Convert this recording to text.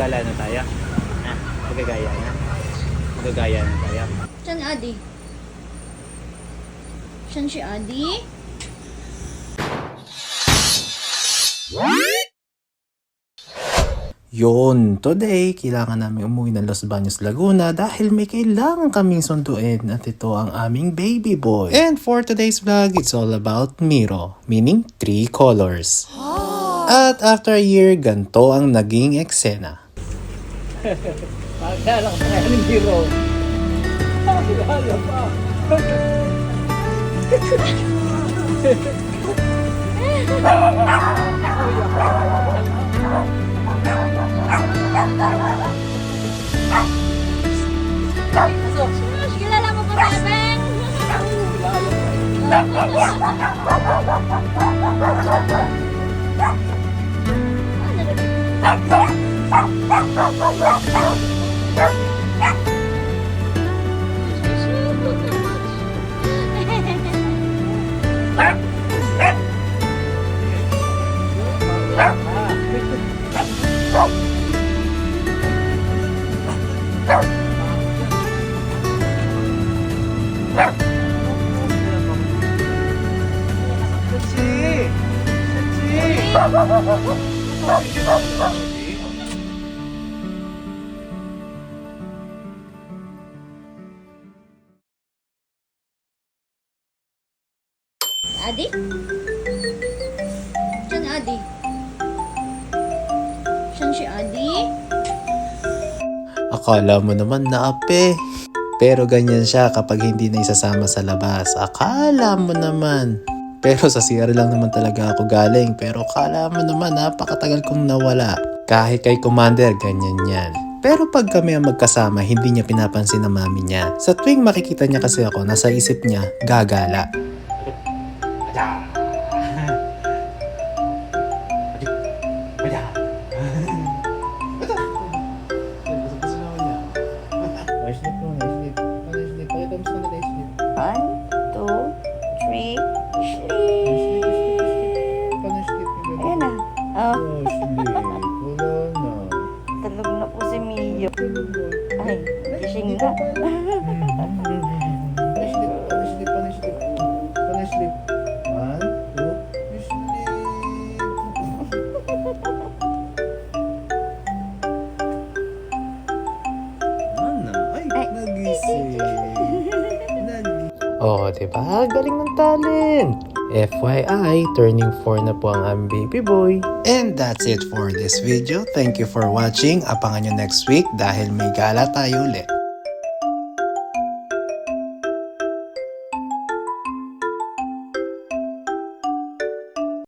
Gala na tayo. Ha? Magagaya na. Magagaya na tayo. Saan si Adi? Saan si Adi? Yun, today, kailangan namin umuwi ng Los Baños, Laguna dahil may kailangan kaming sunduin at ito ang aming baby boy. And for today's vlog, it's all about Miro, meaning 3 colors. At after a year, ganito ang naging eksena. Magkala ko pa yung hero. Magkala pa. Kilala mo pa, Bebeng? Adi? Saan Adi? Saan si Adi? Akala mo naman na ape. Pero ganyan siya kapag hindi na isasama sa labas. Akala mo naman. Pero sa CR lang naman talaga ako galing. Pero akala mo naman napakatagal kong nawala. Kahit kay Commander, ganyan yan. Pero pag kami ang magkasama, hindi niya pinapansin ang mami niya. Sa tuwing makikita niya kasi ako, nasa isip niya, gagala. One, two, three, sleep. Ayan na. Oh, talog na po si Mio. Ay, gising na. Oh, diba? Galing ng talent! FYI, turning 4 na po ang aming baby boy. And that's it for this video. Thank you for watching. Abangan nyo next week dahil may gala tayo ulit.